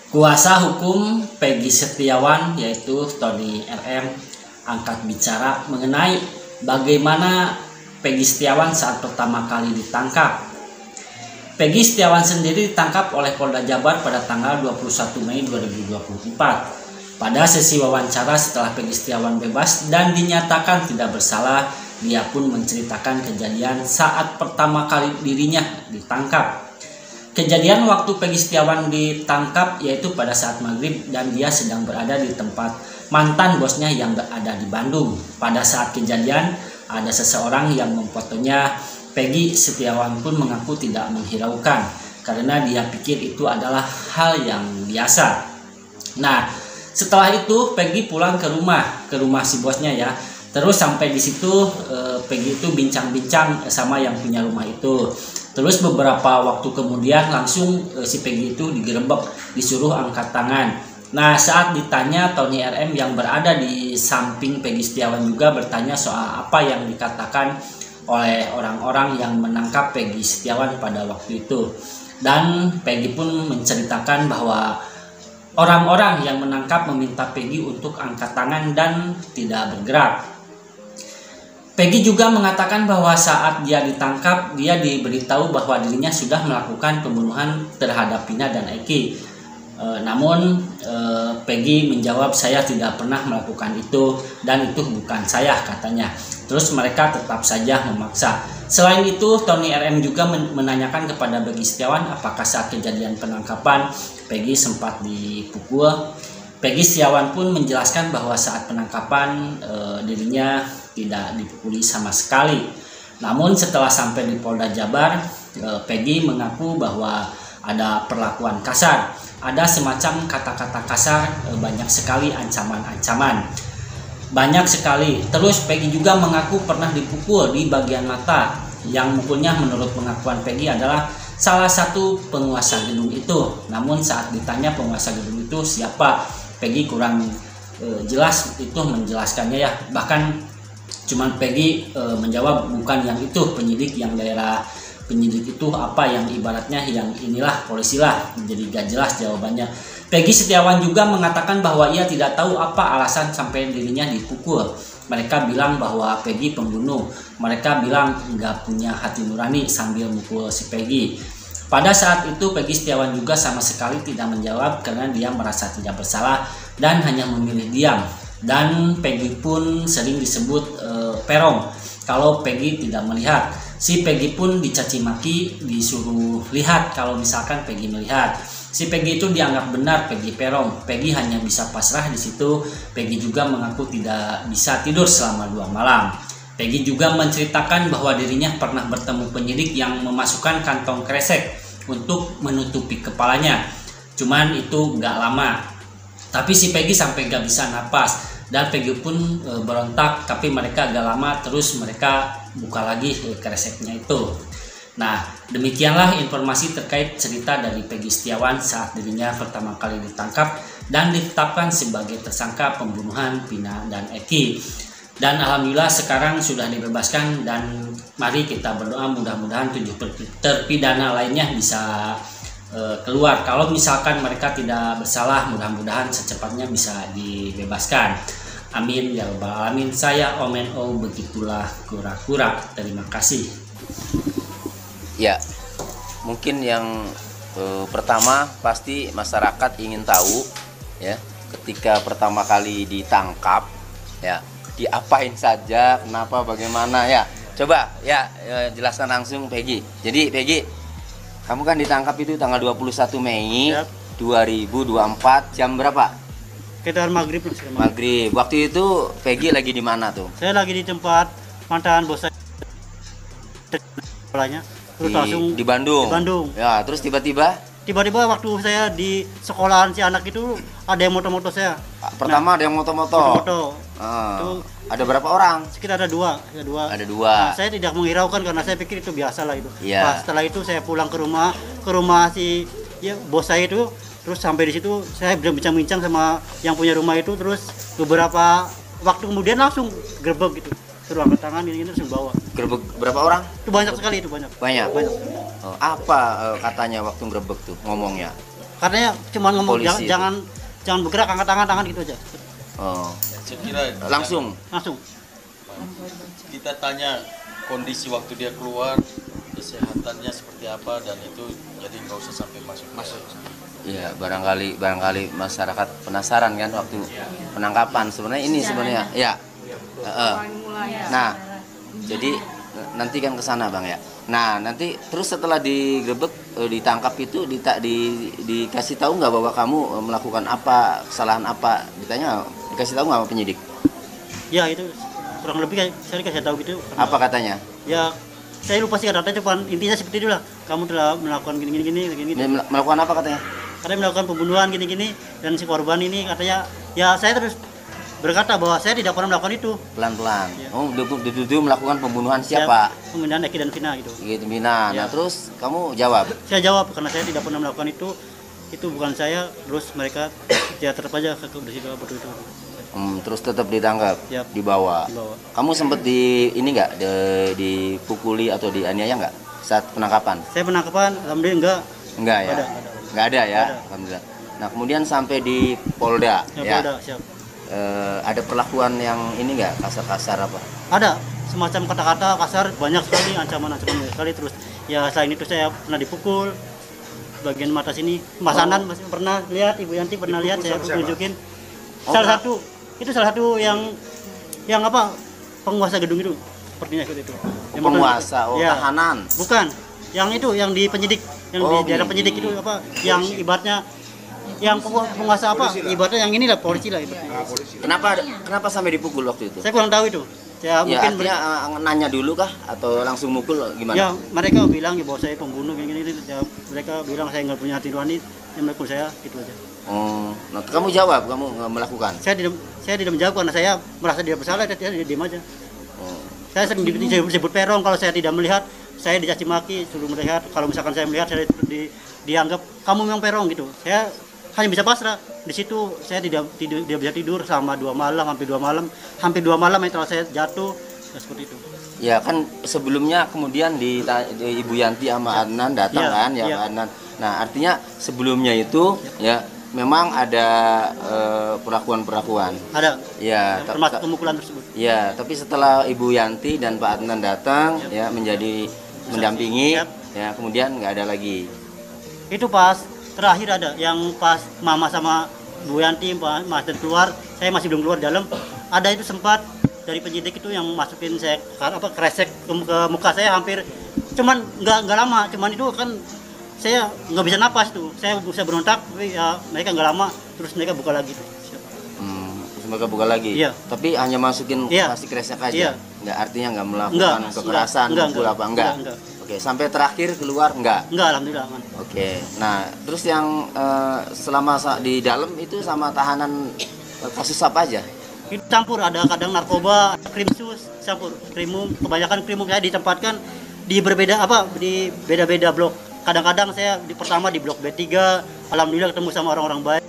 Kuasa hukum Peggy Setiawan yaitu Tony RM angkat bicara mengenai bagaimana Peggy Setiawan saat pertama kali ditangkap. Peggy Setiawan sendiri ditangkap oleh Polda Jabar pada tanggal 21 Mei 2024. Pada sesi wawancara setelah Peggy Setiawan bebas dan dinyatakan tidak bersalah, dia pun menceritakan kejadian saat pertama kali dirinya ditangkap. Kejadian waktu Peggy Setiawan ditangkap yaitu pada saat maghrib dan dia sedang berada di tempat mantan bosnya yang berada di Bandung. Pada saat kejadian ada seseorang yang memfotonya. Peggy Setiawan pun mengaku tidak menghiraukan karena dia pikir itu adalah hal yang biasa. Nah, setelah itu Peggy pulang ke rumah si bosnya ya. Terus sampai di situ Peggy itu bincang-bincang sama yang punya rumah itu. Terus beberapa waktu kemudian langsung si Peggy itu digerebek, disuruh angkat tangan. Nah, saat ditanya, Tony RM yang berada di samping Peggy Setiawan juga bertanya soal apa yang dikatakan oleh orang-orang yang menangkap Peggy Setiawan pada waktu itu. Dan Peggy pun menceritakan bahwa orang-orang yang menangkap meminta Peggy untuk angkat tangan dan tidak bergerak. Peggy juga mengatakan bahwa saat dia ditangkap, dia diberitahu bahwa dirinya sudah melakukan pembunuhan terhadap Vina dan Eki. Namun Peggy menjawab, saya tidak pernah melakukan itu dan itu bukan saya, katanya. Terus mereka tetap saja memaksa. Selain itu, Tony RM juga menanyakan kepada Peggy Setiawan apakah saat kejadian penangkapan Peggy sempat dipukul. Peggy Setiawan pun menjelaskan bahwa saat penangkapan dirinya tidak dipukuli sama sekali. Namun setelah sampai di Polda Jabar, Peggy mengaku bahwa ada perlakuan kasar, ada semacam kata-kata kasar, banyak sekali ancaman-ancaman, banyak sekali. Terus Peggy juga mengaku pernah dipukul di bagian mata. Yang mukulnya menurut pengakuan Peggy adalah salah satu penguasa gedung itu. Namun saat ditanya penguasa gedung itu siapa, Peggy kurang jelas itu menjelaskannya ya. Bahkan cuman Peggy menjawab bukan yang itu, penyidik yang daerah penyidik itu apa yang ibaratnya yang inilah polisi lah. Jadi gak jelas jawabannya. Peggy Setiawan juga mengatakan bahwa ia tidak tahu apa alasan sampai dirinya dipukul. Mereka bilang bahwa Peggy pembunuh. Mereka bilang nggak punya hati nurani sambil mukul si Peggy. Pada saat itu Peggy Setiawan juga sama sekali tidak menjawab karena dia merasa tidak bersalah dan hanya memilih diam. Dan Peggy pun sering disebut perong kalau Peggy tidak melihat. Si Peggy pun dicaci maki, disuruh lihat kalau misalkan Peggy melihat. Si Peggy itu dianggap benar Peggy perong. Peggy hanya bisa pasrah di situ. Peggy juga mengaku tidak bisa tidur selama 2 malam. Peggy juga menceritakan bahwa dirinya pernah bertemu penyidik yang memasukkan kantong kresek untuk menutupi kepalanya. Cuman itu nggak lama. Tapi si Peggy sampai gak bisa napas. Dan Peggy pun berontak, tapi mereka agak lama terus mereka buka lagi kreseknya itu. Nah, demikianlah informasi terkait cerita dari Peggy Setiawan saat dirinya pertama kali ditangkap dan ditetapkan sebagai tersangka pembunuhan Vina dan Eki. Dan alhamdulillah sekarang sudah dibebaskan dan mari kita berdoa mudah-mudahan 7 terpidana lainnya bisa keluar. Kalau misalkan mereka tidak bersalah, mudah-mudahan secepatnya bisa dibebaskan. Amin ya rabbal alamin. Saya Omen O, begitulah kura-kura. Terima kasih. Ya, mungkin yang pertama pasti masyarakat ingin tahu ya, ketika pertama kali ditangkap ya, diapain saja, kenapa, bagaimana ya. Coba ya jelaskan langsung Peggy. Jadi Peggy, kamu kan ditangkap itu tanggal 21 Mei Yap. 2024 jam berapa? Sekitar maghrib. Maghrib. Waktu itu Peggy lagi di mana tuh? Saya lagi di tempat mantan bos saya. Terus langsung Di Bandung. Di Bandung. Ya, terus tiba-tiba waktu saya di sekolahan si anak itu ada yang moto-moto saya. pertama ada yang moto-moto. Moto-moto. Itu Ada berapa orang? sekitar ada dua. Ada dua. Nah, saya tidak menghiraukan karena saya pikir itu biasa lah itu. Iya. Nah, setelah itu saya pulang ke rumah si bos saya itu. Terus sampai di situ saya bincang-bincang sama yang punya rumah itu. Terus beberapa waktu kemudian langsung gerbek gitu. Suruh angkat tangan ini terus bawa. Gerbek berapa orang? Itu banyak sekali itu banyak. Banyak. Banyak. Apa katanya waktu gerbek tuh ngomongnya? Katanya cuma ngomong Polisi jangan bergerak, angkat tangan gitu aja. Oh, Saya kira langsung. kita tanya kondisi waktu dia keluar, kesehatannya seperti apa, dan itu jadi nggak usah sampai masuk. Iya, barangkali masyarakat penasaran kan waktu penangkapan. Sebenarnya ini sebenarnya ya. Nah, jadi nanti kan ke sana Bang ya. Nah, nanti terus setelah digerebek ditangkap itu dikasih tahu nggak bahwa kamu melakukan apa, kesalahan apa? Dikasih tahu nggak sama penyidik? Ya itu kurang lebih saya dikasih tahu gitu. Apa katanya? Ya saya lupa sih katanya, cuma intinya seperti itulah. Kamu telah melakukan gini. Melakukan apa katanya? Katanya melakukan pembunuhan gini dan si korban ini katanya, ya saya terus berkata bahwa saya tidak pernah melakukan itu. Pelan-pelan. Ya. Oh, dituduh melakukan pembunuhan siapa? Pembunuhan Eki dan Vina gitu. Gitu, Bina. Ya. Nah, terus kamu jawab. Saya jawab karena saya tidak pernah melakukan itu bukan saya. Terus mereka ya tetap aja ke situ betul itu. Terus tetap ditangkap, Yap. dibawa. Kamu sempat dipukuli atau dianiaya nggak saat penangkapan? Saya penangkapan, alhamdulillah Enggak ya? Ada. Nggak ada ya? Nggak ada. Alhamdulillah. Nah, kemudian sampai di Polda, ya? Polda, siap. Ada perlakuan yang ini nggak, kasar-kasar apa? Ada semacam kata-kata kasar banyak sekali, ancaman-ancaman banyak sekali. Terus ya selain itu saya pernah dipukul bagian mata sini. Mas Anan masih pernah lihat, Ibu Yanti pernah lihat, saya tunjukin. Salah satu yang apa, penguasa gedung itu sepertinya seperti itu. Yang Penguasa, ya. tahanan. Bukan, yang itu yang di penyidik, yang di daerah penyidik itu apa, yang ibaratnya yang penguasa apa, ibaratnya yang inilah polisi lah ibaratnya. Kenapa sampai dipukul waktu itu? Saya kurang tahu itu. Ya, Ya mungkin artinya nanya dulu kah atau langsung mukul gimana? ya mereka bilang ya bahwa saya pembunuh gini. Ya, mereka bilang saya nggak punya hati nurani, yang melakukan saya gitu aja. Oh, nah kamu jawab, kamu nggak melakukan? Saya tidak menjawab karena saya merasa tidak bersalah, saya diam aja. Oh. Saya sering disebut perong kalau saya tidak melihat, saya dicaci maki suruh melihat. Kalau misalkan saya melihat, saya dianggap kamu memang perong gitu. Saya hanya bisa pasrah. Di situ saya tidak bisa tidur selama 2 malam, hampir 2 malam setelah saya jatuh, ya seperti itu. Ya kan sebelumnya kemudian di Ibu Yanti sama Adnan datang Ya, kan ya, ya. Pak Adnan. Nah, artinya sebelumnya itu ya memang ada perlakuan-perlakuan. Ada. Ya, Termasuk pemukulan tersebut. ya, tapi setelah Ibu Yanti dan Pak Adnan datang ya menjadi mendampingi Yap. ya, kemudian nggak ada lagi. Itu pas terakhir ada yang pas Mama sama Bu Yanti Mas dan keluar, saya masih belum keluar dalam. Ada itu sempat dari penyidik itu yang masukin saya kresek ke muka saya hampir, cuman nggak lama, cuman itu kan saya nggak bisa napas tuh, saya bisa berontak, tapi ya mereka nggak lama, terus mereka buka lagi tuh. Terus mereka buka lagi. Iya. Tapi hanya masukin Iya. plastik kresek aja. Iya. Nggak, artinya nggak melakukan kekerasan, pukul apa enggak. Oke, sampai terakhir keluar enggak. Enggak, alhamdulillah aman. Oke, nah terus yang selama di dalam itu sama tahanan kasus apa aja? Itu campur, ada kadang narkoba, krimsus, campur krimum, kebanyakan krimum saya ditempatkan di beda-beda blok. Kadang-kadang saya pertama di blok B3, alhamdulillah ketemu sama orang-orang baik.